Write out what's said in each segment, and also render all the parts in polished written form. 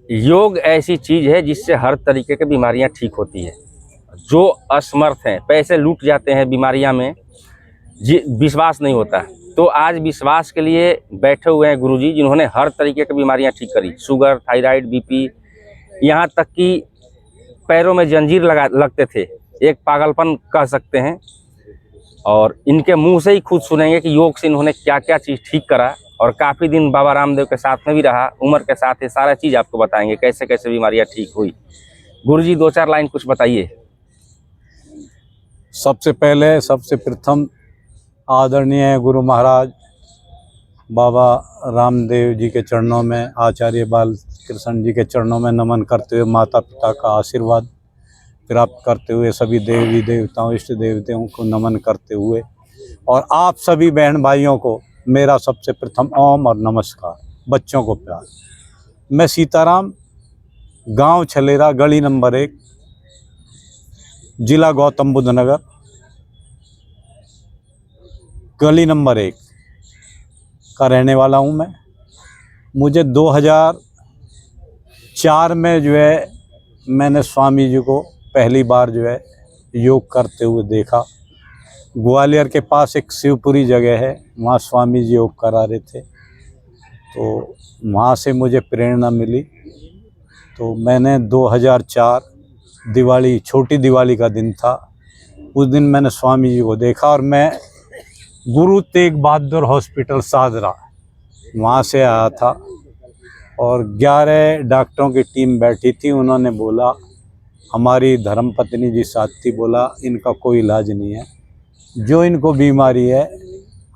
योग ऐसी चीज़ है जिससे हर तरीके की बीमारियां ठीक होती है। जो असमर्थ हैं, पैसे लूट जाते हैं बीमारियां में, विश्वास नहीं होता, तो आज विश्वास के लिए बैठे हुए हैं गुरुजी, जिन्होंने हर तरीके की बीमारियां ठीक करी। शुगर, थायराइड, बीपी, यहाँ तक कि पैरों में जंजीर लगते थे, एक पागलपन कह सकते हैं। और इनके मुंह से ही खुद सुनेंगे कि योग से इन्होंने क्या क्या चीज़ ठीक करा। और काफ़ी दिन बाबा रामदेव के साथ में भी रहा, उम्र के साथ ये सारा चीज़ आपको बताएंगे कैसे कैसे बीमारियां ठीक हुई। गुरुजी 2-4 लाइन कुछ बताइए। सबसे पहले सबसे प्रथम आदरणीय गुरु महाराज बाबा रामदेव जी के चरणों में, आचार्य बालकृष्ण जी के चरणों में नमन करते हुए, माता पिता का आशीर्वाद प्राप्त करते हुए, सभी देवी देवताओं, इष्ट देवताओं को नमन करते हुए, और आप सभी बहन भाइयों को मेरा सबसे प्रथम ओम और नमस्कार। बच्चों को प्यार। मैं सीताराम, गांव छलेरा, गली नंबर 1, जिला गौतम बुद्ध नगर, गली नंबर 1 का रहने वाला हूं मैं। मुझे 2004 में जो है मैंने स्वामी जी को पहली बार जो है योग करते हुए देखा। ग्वालियर के पास एक शिवपुरी जगह है, वहाँ स्वामी जी योग करा रहे थे, तो वहाँ से मुझे प्रेरणा मिली। तो मैंने 2004 दिवाली, छोटी दिवाली का दिन था, उस दिन मैंने स्वामी जी को देखा। और मैं गुरु तेग बहादुर हॉस्पिटल सादरा वहाँ से आया था, और 11 डॉक्टरों की टीम बैठी थी। उन्होंने बोला, हमारी धर्मपत्नी जी साथ थी, बोला इनका कोई इलाज नहीं है, जो इनको बीमारी है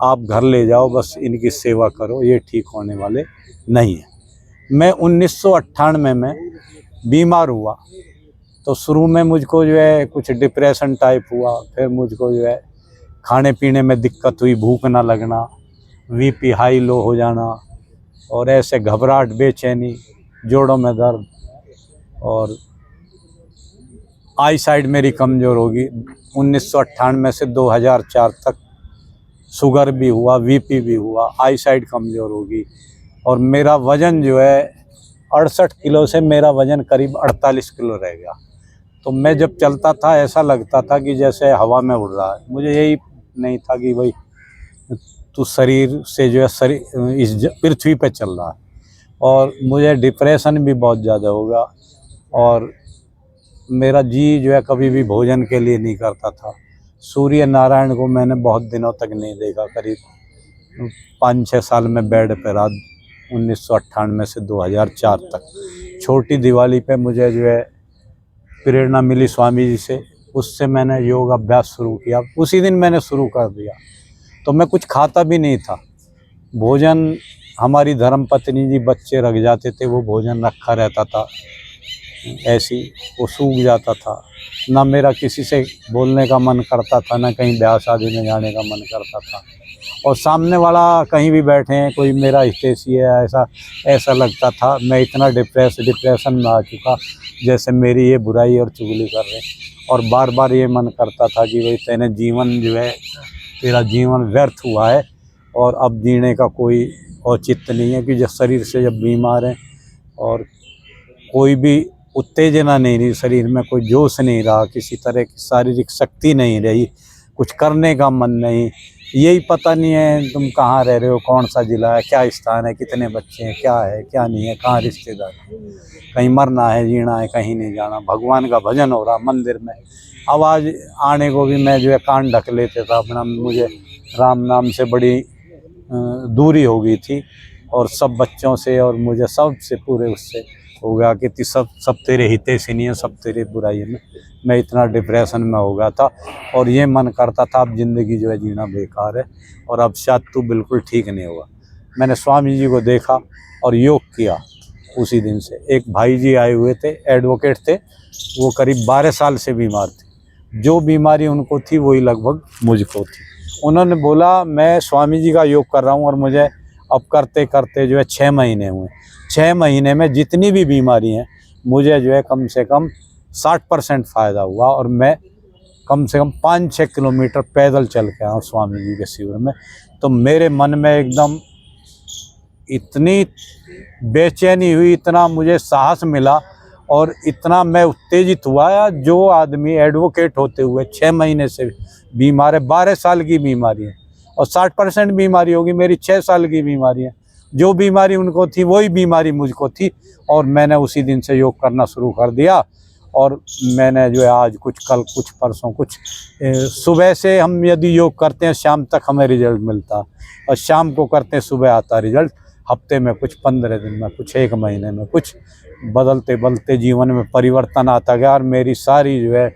आप घर ले जाओ, बस इनकी सेवा करो, ये ठीक होने वाले नहीं है। मैं 1998 में बीमार हुआ, तो शुरू में मुझको जो है कुछ डिप्रेशन टाइप हुआ, फिर मुझको जो है खाने पीने में दिक्कत हुई, भूख ना लगना, बीपी हाई लो हो जाना, और ऐसे घबराहट, बेचैनी, जोड़ों में दर्द, और आई साइड मेरी कमज़ोर होगी। 1998 से 2004 तक शुगर भी हुआ, बीपी भी हुआ, आई साइड कमज़ोर होगी, और मेरा वज़न जो है 68 किलो से मेरा वज़न करीब 48 किलो रह गया। तो मैं जब चलता था ऐसा लगता था कि जैसे हवा में उड़ रहा है। मुझे यही नहीं था कि भाई तू शरीर से जो है शरीर इस पृथ्वी पे चल रहा है। और मुझे डिप्रेशन भी बहुत ज़्यादा हो गया, और मेरा जी जो है कभी भी भोजन के लिए नहीं करता था। सूर्य नारायण को मैंने बहुत दिनों तक नहीं देखा, करीब 5-6 साल में बेड पर रहा, 1998 से 2004 तक। छोटी दिवाली पे मुझे जो है प्रेरणा मिली स्वामी जी से, उससे मैंने योग अभ्यास शुरू किया। उसी दिन मैंने शुरू कर दिया। तो मैं कुछ खाता भी नहीं था, भोजन हमारी धर्मपत्नी जी, बच्चे रख जाते थे, वो भोजन रखा रहता था, ऐसी वो सूख जाता था। ना मेरा किसी से बोलने का मन करता था, ना कहीं ब्याह शादी में जाने का मन करता था। और सामने वाला कहीं भी बैठे हैं, कोई मेरा हितैषी है, ऐसा लगता था। मैं इतना डिप्रेशन में आ चुका, जैसे मेरी ये बुराई और चुगली कर रहे हैं। और बार बार ये मन करता था कि भाई तेने जीवन जो है, तेरा जीवन व्यर्थ हुआ है, और अब जीने का कोई औचित्य नहीं है। कि जब शरीर से जब बीमार है, और कोई भी उत्तेजना नहीं रही शरीर में, कोई जोश नहीं रहा, किसी तरह की शारीरिक शक्ति नहीं रही, कुछ करने का मन नहीं, यही पता नहीं है तुम कहाँ रह रहे हो, कौन सा जिला है, क्या स्थान है, कितने बच्चे हैं, क्या है क्या नहीं है, कहाँ रिश्तेदार है, कहीं मरना है, जीना है, कहीं नहीं जाना। भगवान का भजन हो रहा मंदिर में, आवाज़ आने को भी मैं जो है कान ढक लेते था अपना। मुझे राम नाम से बड़ी दूरी हो गई थी, और सब बच्चों से और मुझे सबसे पूरे उससे हो गया कि सब तेरे हिते से नहीं है, सब तेरे बुराई में। मैं इतना डिप्रेशन में हो गया था, और ये मन करता था अब ज़िंदगी जो है जीना बेकार है, और अब शायद तू बिल्कुल ठीक नहीं होगा। मैंने स्वामी जी को देखा और योग किया। उसी दिन से एक भाई जी आए हुए थे, एडवोकेट थे, वो करीब 12 साल से बीमार थे। जो बीमारी उनको थी वही लगभग मुझको थी। उन्होंने बोला मैं स्वामी जी का योग कर रहा हूँ, और मुझे अब करते करते जो है 6 महीने हुए। 6 महीने में जितनी भी बीमारी हैं, मुझे जो है कम से कम 60% फ़ायदा हुआ, और मैं कम से कम 5-6 किलोमीटर पैदल चल के आया स्वामी जी के शिविर में। तो मेरे मन में एकदम इतनी बेचैनी हुई, इतना मुझे साहस मिला और इतना मैं उत्तेजित हुआ। जो आदमी एडवोकेट होते हुए 6 महीने से बीमार है, 12 साल की बीमारी है और 60% बीमारी होगी, मेरी 6 साल की बीमारी है। जो बीमारी उनको थी वही बीमारी मुझको थी और मैंने उसी दिन से योग करना शुरू कर दिया। और मैंने जो है आज कुछ, कल कुछ, परसों कुछ, सुबह से हम यदि योग करते हैं शाम तक हमें रिजल्ट मिलता, और शाम को करते हैं सुबह आता रिजल्ट। हफ्ते में कुछ, 15 दिन में कुछ, 1 महीने में कुछ, बदलते बदलते जीवन में परिवर्तन आता गया। और मेरी सारी जो है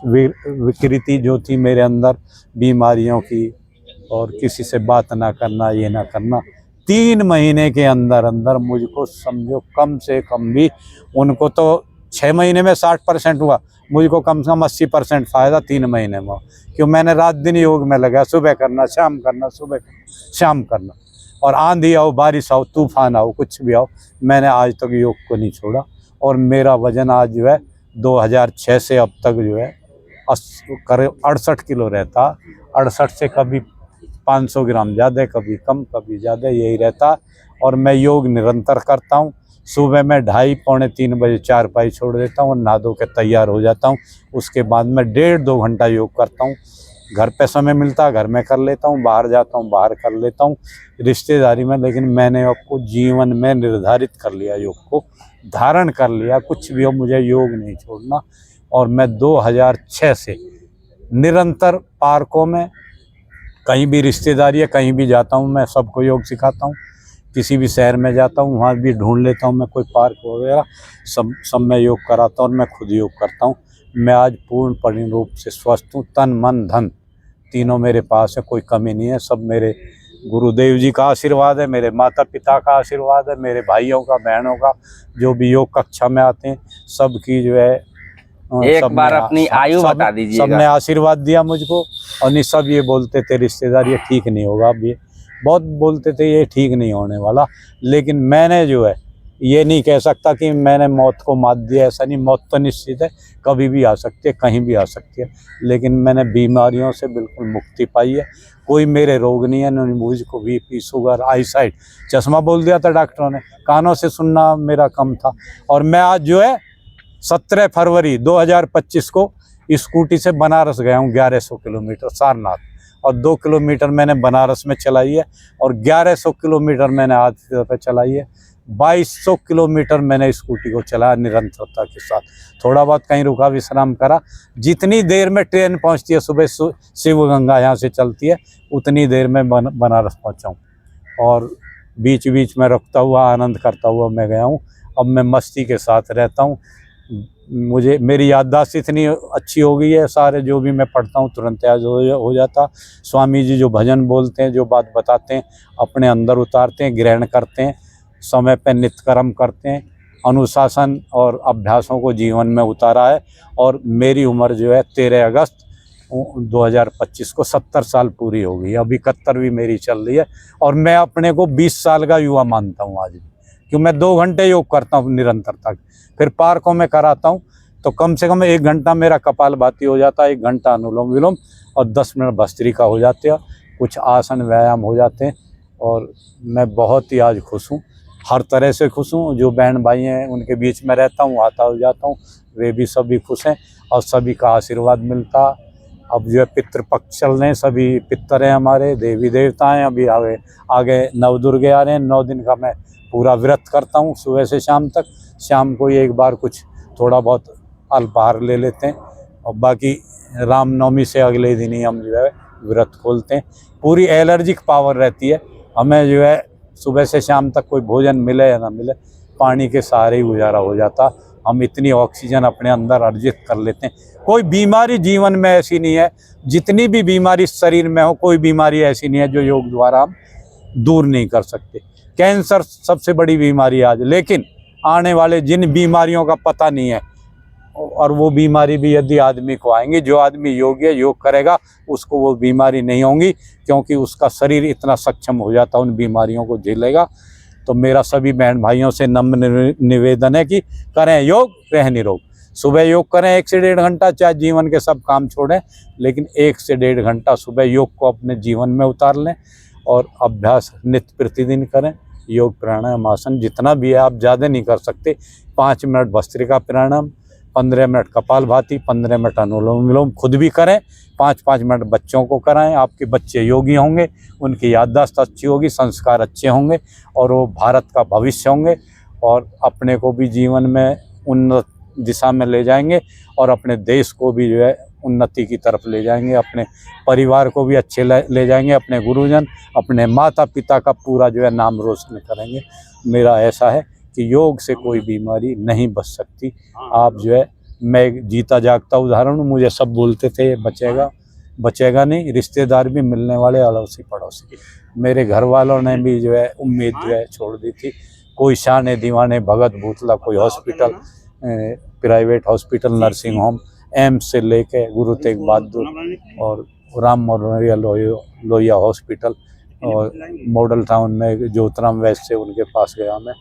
विकृति जो थी मेरे अंदर बीमारियों की, और किसी से बात ना करना, ये ना करना, 3 महीने के अंदर अंदर मुझको समझो कम से कम भी, उनको तो 6 महीने में 60% हुआ, मुझको कम से कम 80% फ़ायदा 3 महीने में। क्यों, मैंने रात दिन योग में लगा, सुबह करना, शाम करना, सुबह करना, शाम करना। और आंधी आओ, बारिश आओ, तूफान आओ, कुछ भी आओ, मैंने आज तक योग को नहीं छोड़ा। और मेरा वजन आज जो है 2006 से अब तक जो है करीब 68 किलो रहता। 68 से कभी 500 ग्राम ज़्यादा, कभी कम, कभी ज़्यादा, यही रहता। और मैं योग निरंतर करता हूँ। सुबह में 2:30 पौने 3 बजे चारपाई छोड़ देता हूँ और नहा धो के तैयार हो जाता हूँ। उसके बाद मैं 1.5-2 घंटा योग करता हूँ। घर पे समय मिलता है घर में कर लेता हूँ, बाहर जाता हूँ बाहर कर लेता हूँ, रिश्तेदारी में। लेकिन मैंने आपको जीवन में निर्धारित कर लिया, योग को धारण कर लिया, कुछ भी हो मुझे योग नहीं छोड़ना। और मैं 2006 से निरंतर पार्कों में, कहीं भी रिश्तेदारी है, कहीं भी जाता हूँ, मैं सबको योग सिखाता हूँ। किसी भी शहर में जाता हूँ वहाँ भी ढूंढ लेता हूँ मैं कोई पार्क वगैरह, सब में योग कराता हूँ और मैं खुद योग करता हूँ। मैं आज पूर्ण रूप से स्वस्थ हूँ, तन मन धन तीनों मेरे पास है, कोई कमी नहीं है। सब मेरे गुरुदेव जी का आशीर्वाद है, मेरे माता पिता का आशीर्वाद है, मेरे भाइयों का, बहनों का, जो भी योग कक्षा में आते हैं सबकी जो है, एक बार अपनी आयु बता दीजिएगा। सबने आशीर्वाद दिया मुझको। और नहीं, सब ये बोलते थे रिश्तेदार ये ठीक नहीं होगा, अब ये बहुत बोलते थे ये ठीक नहीं होने वाला। लेकिन मैंने जो है ये नहीं कह सकता कि मैंने मौत को मात दिया, ऐसा नहीं। मौत तो निश्चित है, कभी भी आ सकती है, कहीं भी आ सकती है। लेकिन मैंने बीमारियों से बिल्कुल मुक्ति पाई है, कोई मेरे रोग नहीं है। मुझको बीपी, शुगर, आईसाइट, चश्मा बोल दिया था डॉक्टरों ने, कानों से सुनना मेरा कम था। और मैं आज जो है 17 फरवरी 2025 को स्कूटी से बनारस गया हूँ 1100 किलोमीटर सारनाथ, और 2 किलोमीटर मैंने बनारस में चलाई है और 1100 किलोमीटर मैंने आज पे चलाई है। 2200 किलोमीटर मैंने स्कूटी को चलाया निरंतरता के साथ। थोड़ा बहुत कहीं रुका, विश्राम करा। जितनी देर में ट्रेन पहुंचती है, सुबह शिव गंगा यहाँ से चलती है, उतनी देर में बनारस पहुँचा हूँ। और बीच बीच में रुकता हुआ, आनंद करता हुआ मैं गया हूँ। अब मैं मस्ती के साथ रहता हूँ। मेरी याददाश्त इतनी अच्छी हो गई है, सारे जो भी मैं पढ़ता हूँ तुरंत याद हो जाता। स्वामी जी जो भजन बोलते हैं, जो बात बताते हैं, अपने अंदर उतारते हैं, ग्रहण करते हैं, समय पे नित्य कर्म करते हैं, अनुशासन और अभ्यासों को जीवन में उतारा है। और मेरी उम्र जो है 13 अगस्त 2025 को 70 साल पूरी हो गई। अब 71वीं मेरी चल रही है और मैं अपने को 20 साल का युवा मानता हूँ आज भी, क्योंकि मैं 2 घंटे योग करता हूँ निरंतरता। फिर पार्कों में कराता हूँ तो कम से कम 1 घंटा मेरा कपालभाति हो जाता है, 1 घंटा अनुलोम विलोम और 10 मिनट भस्त्रिका हो जाते हैं, कुछ आसन व्यायाम हो जाते हैं। और मैं बहुत ही आज खुश हूँ, हर तरह से खुश हूँ। जो बहन भाई हैं उनके बीच में रहता हूँ, आता हो जाता हूँ, वे भी सभी खुश हैं और सभी का आशीर्वाद मिलता। अब जो है पितृपक्ष चल रहे हैं, सभी पितर हैं हमारे, देवी देवता हैं। अभी आगे नवदुर्गे आ रहे हैं, 9 दिन का मैं पूरा व्रत करता हूँ सुबह से शाम तक। शाम को एक बार कुछ थोड़ा बहुत अल्पाहार ले लेते हैं और बाकी रामनवमी से अगले दिन ही हम जो है व्रत खोलते हैं। पूरी एलर्जिक पावर रहती है हमें, जो है सुबह से शाम तक कोई भोजन मिले या ना मिले, पानी के सहारे ही गुजारा हो जाता। हम इतनी ऑक्सीजन अपने अंदर अर्जित कर लेते हैं। कोई बीमारी जीवन में ऐसी नहीं है, जितनी भी बीमारी शरीर में हो, कोई बीमारी ऐसी नहीं है जो योग द्वारा हम दूर नहीं कर सकते। कैंसर सबसे बड़ी बीमारी आज, लेकिन आने वाले जिन बीमारियों का पता नहीं है, और वो बीमारी भी यदि आदमी को आएंगी, जो आदमी योगी है, योग करेगा, उसको वो बीमारी नहीं होंगी, क्योंकि उसका शरीर इतना सक्षम हो जाता उन बीमारियों को झेलेगा। तो मेरा सभी बहन भाइयों से नम्र निवेदन है कि करें योग, रह निरोग। सुबह योग करें 1 से 1.5 घंटा, चाहे जीवन के सब काम छोड़ें, लेकिन 1 से 1.5 घंटा सुबह योग को अपने जीवन में उतार लें और अभ्यास नित्य प्रतिदिन करें। योग प्राणायाम आसन जितना भी है, आप ज़्यादा नहीं कर सकते। 5 मिनट भस्त्रिका प्राणायाम, 15 मिनट कपालभाति, 15 मिनट अनुलोम विलोम खुद भी करें, 5-5 मिनट बच्चों को कराएं। आपके बच्चे योगी होंगे, उनकी याददाश्त अच्छी होगी, संस्कार अच्छे होंगे और वो भारत का भविष्य होंगे और अपने को भी जीवन में उन्नत दिशा में ले जाएंगे और अपने देश को भी जो है उन्नति की तरफ ले जाएंगे, अपने परिवार को भी अच्छे ले जाएंगे, अपने गुरुजन, अपने माता पिता का पूरा जो है नाम रोशन करेंगे। मेरा ऐसा है कि योग से कोई बीमारी नहीं बच सकती। आप जो है, मैं जीता जागता उदाहरण हूँ, मुझे सब बोलते थे ये बचेगा नहीं, रिश्तेदार भी मिलने वाले अड़ोसी पड़ोसी। मेरे घर वालों ने भी जो है उम्मीद जो है छोड़ दी थी। कोई शाने दीवाने भगत भूतला, कोई hospital, private hospital, nursing home, AIIMS से लेके गुरु तेग बहादुर और राम मनोहर लोहिया हॉस्पिटल और मॉडल टाउन में ज्योतिराम वैश्य, उनके पास गया मैं,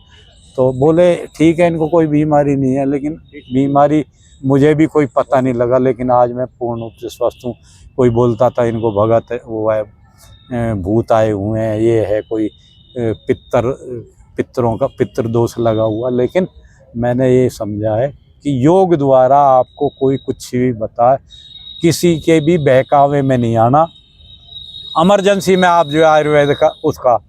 तो बोले ठीक है इनको कोई बीमारी नहीं है। लेकिन बीमारी मुझे भी कोई पता नहीं लगा, लेकिन आज मैं पूर्ण रूप से स्वस्थ हूँ। कोई बोलता था इनको भगत है, वो है, भूत आए हुए हैं, ये है, कोई पितरों का पितृ दोष लगा हुआ। लेकिन मैंने ये समझा है कि योग द्वारा आपको कोई कुछ भी बताए, किसी के भी बहकावे में नहीं आना। इमरजेंसी में आप जो है आयुर्वेद का, उसका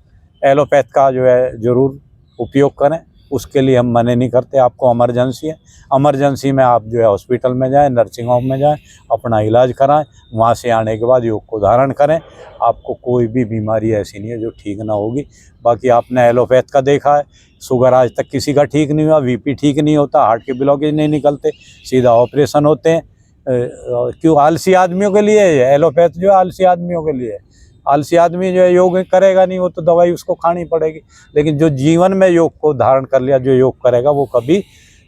एलोपैथ का जो है ज़रूर उपयोग करें, उसके लिए हम मना नहीं करते। आपको इमरजेंसी है, इमरजेंसी में आप जो है हॉस्पिटल में जाएं, नर्सिंग होम में जाएं, अपना इलाज कराएं, वहाँ से आने के बाद योग को धारण करें। आपको कोई भी बीमारी ऐसी नहीं है जो ठीक ना होगी। बाकी आपने एलोपैथ का देखा है, शुगर आज तक किसी का ठीक नहीं हुआ, बीपी ठीक नहीं होता, हार्ट के ब्लॉकेज नहीं निकलते, सीधा ऑपरेशन होते हैं। क्यों? आलसी आदमियों के लिए है एलोपैथ, जो है आलसी आदमियों के लिए है। आलसी आदमी जो है योग करेगा नहीं, वो तो दवाई उसको खानी पड़ेगी। लेकिन जो जीवन में योग को धारण कर लिया, जो योग करेगा, वो कभी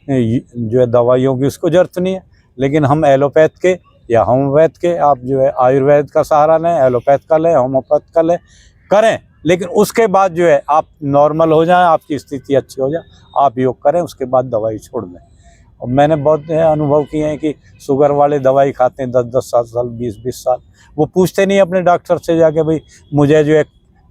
जो है दवाइयों की उसको जरूरत नहीं है। लेकिन हम एलोपैथ के या होम्योपैथ के, आप जो है आयुर्वेद का सहारा लें, एलोपैथ का लें, होम्योपैथ का लें, करें। लेकिन उसके बाद जो है आप नॉर्मल हो जाएं, आपकी स्थिति अच्छी हो जाए, आप योग करें, उसके बाद दवाई छोड़ दें। और मैंने बहुत अनुभव किए हैं कि शुगर वाले दवाई खाते हैं 10-10 साल, 20-20 साल, वो पूछते नहीं अपने डॉक्टर से जाके, भाई मुझे जो है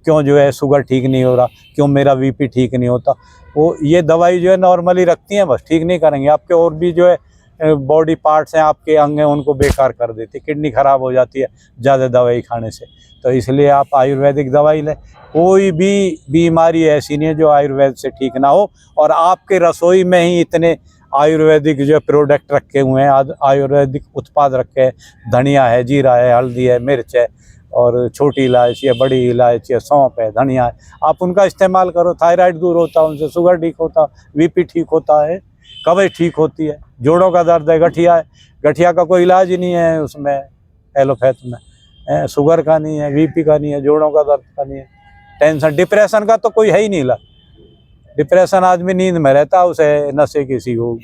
क्यों जो है शुगर ठीक नहीं हो रहा, क्यों मेरा बीपी ठीक नहीं होता। वो ये दवाई जो है नॉर्मली रखती हैं, बस ठीक नहीं करेंगे। आपके और भी जो है बॉडी पार्ट्स हैं, आपके अंग हैं, उनको बेकार कर देती है, किडनी खराब हो जाती है ज़्यादा दवाई खाने से। तो इसलिए आप आयुर्वेदिक दवाई लें। कोई भी बीमारी ऐसी नहीं है जो आयुर्वेद से ठीक ना हो। और आपके रसोई में ही इतने आयुर्वेदिक जो प्रोडक्ट रखे हुए हैं, आयुर्वेदिक उत्पाद रखे हैं, धनिया है, जीरा है, हल्दी है, मिर्च है, और छोटी इलायची है, बड़ी इलायची है, सौंफ है, धनिया है, आप उनका इस्तेमाल करो। थायराइड दूर होता है उनसे, शुगर ठीक होता है, बीपी ठीक होता है, कब्ज ठीक होती है, जोड़ों का दर्द है, गठिया है, गठिया का कोई इलाज ही नहीं है उसमें एलोपैथ में, शुगर का नहीं है, बीपी का नहीं है, जोड़ों का दर्द का नहीं है, टेंशन डिप्रेशन का तो कोई है ही नहीं इलाज। डिप्रेशन आदमी नींद में रहता, उसे नशे किसी को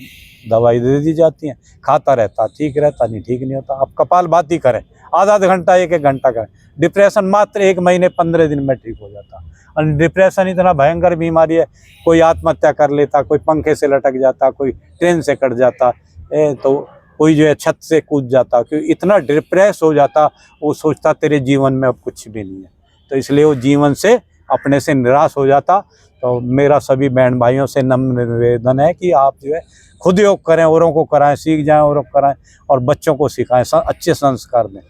दवाई दे दी जाती है, खाता रहता, ठीक रहता, नहीं ठीक नहीं होता। आप कपालभाति करें, आधा घंटा 1-1 घंटा करें, डिप्रेशन मात्र 1 महीने 15 दिन में ठीक हो जाता। और डिप्रेशन इतना भयंकर बीमारी है, कोई आत्महत्या कर लेता, कोई पंखे से लटक जाता, कोई ट्रेन से कट जाता, तो कोई जो है छत से कूद जाता, क्योंकि इतना डिप्रेस हो जाता, वो सोचता तेरे जीवन में अब कुछ भी नहीं है। तो इसलिए वो जीवन से अपने से निराश हो जाता। तो मेरा सभी बहन भाइयों से नम्र निवेदन है कि आप जो है खुद योग करें, औरों को कराएं, सीख जाएं, औरों को कराएं और बच्चों को सिखाएं, अच्छे संस्कार दें।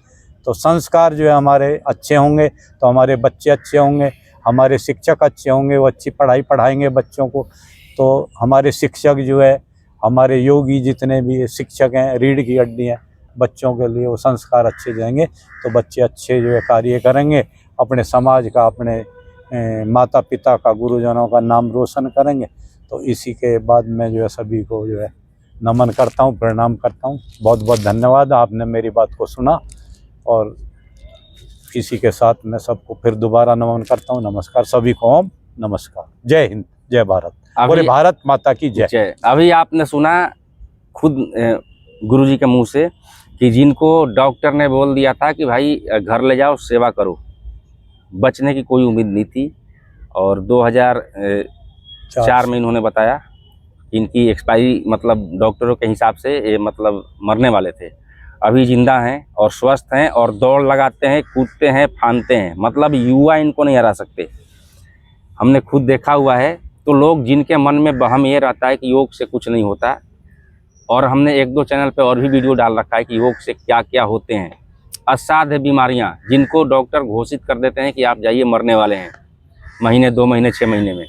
तो संस्कार जो है हमारे अच्छे होंगे तो हमारे बच्चे अच्छे होंगे, हमारे शिक्षक अच्छे होंगे, वो अच्छी पढ़ाई पढ़ाएंगे बच्चों को। तो हमारे शिक्षक जो है, हमारे योगी जितने भी शिक्षक हैं, रीढ़ की हड्डी हैं बच्चों के लिए, वो संस्कार अच्छे देंगे तो बच्चे अच्छे जो है कार्य करेंगे, अपने समाज का, अपने माता पिता का, गुरुजनों का नाम रोशन करेंगे। तो इसी के बाद मैं जो है सभी को जो है नमन करता हूँ, प्रणाम करता हूँ। बहुत बहुत धन्यवाद, आपने मेरी बात को सुना। और इसी के साथ मैं सबको फिर दोबारा नमन करता हूँ। नमस्कार सभी को, ओम नमस्कार, जय हिंद, जय भारत, बोले भारत माता की जय। अभी आपने सुना खुद गुरुजी के मुंह से कि जिनको डॉक्टर ने बोल दिया था कि भाई घर ले जाओ, सेवा करो, बचने की कोई उम्मीद नहीं थी। और 2004 में इन्होंने बताया इनकी एक्सपायरी, मतलब डॉक्टरों के हिसाब से ये मतलब मरने वाले थे। अभी जिंदा हैं और स्वस्थ हैं और दौड़ लगाते हैं, कूदते हैं, फानते हैं, मतलब युवा इनको नहीं हरा सकते। हमने खुद देखा हुआ है। तो लोग जिनके मन में वहम ये रहता है कि योग से कुछ नहीं होता, और हमने 1-2 चैनल पे और भी वीडियो डाल रखा है कि योग से क्या क्या होते हैं, असाध्य बीमारियां जिनको डॉक्टर घोषित कर देते हैं कि आप जाइए मरने वाले हैं महीने 2 महीने 6 महीने में,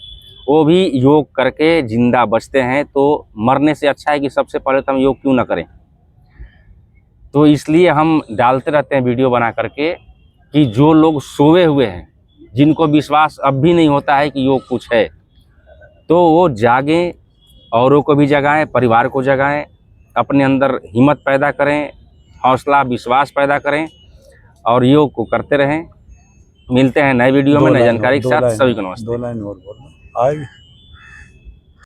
वो भी योग करके जिंदा बचते हैं। तो मरने से अच्छा है कि सबसे पहले तो हम योग क्यों ना करें। तो इसलिए हम डालते रहते हैं वीडियो बना करके कि जो लोग सोए हुए हैं, जिनको विश्वास अब भी नहीं होता है कि योग कुछ है, तो वो जागें, औरों को भी जगाएं, परिवार को जगाएं, अपने अंदर हिम्मत पैदा करें, हौसला विश्वास पैदा करें और योग को करते रहें। मिलते हैं नए वीडियो में नई जानकारी के साथ। सभी को नमस्ते। 2 लाइन और बोलना आएगी।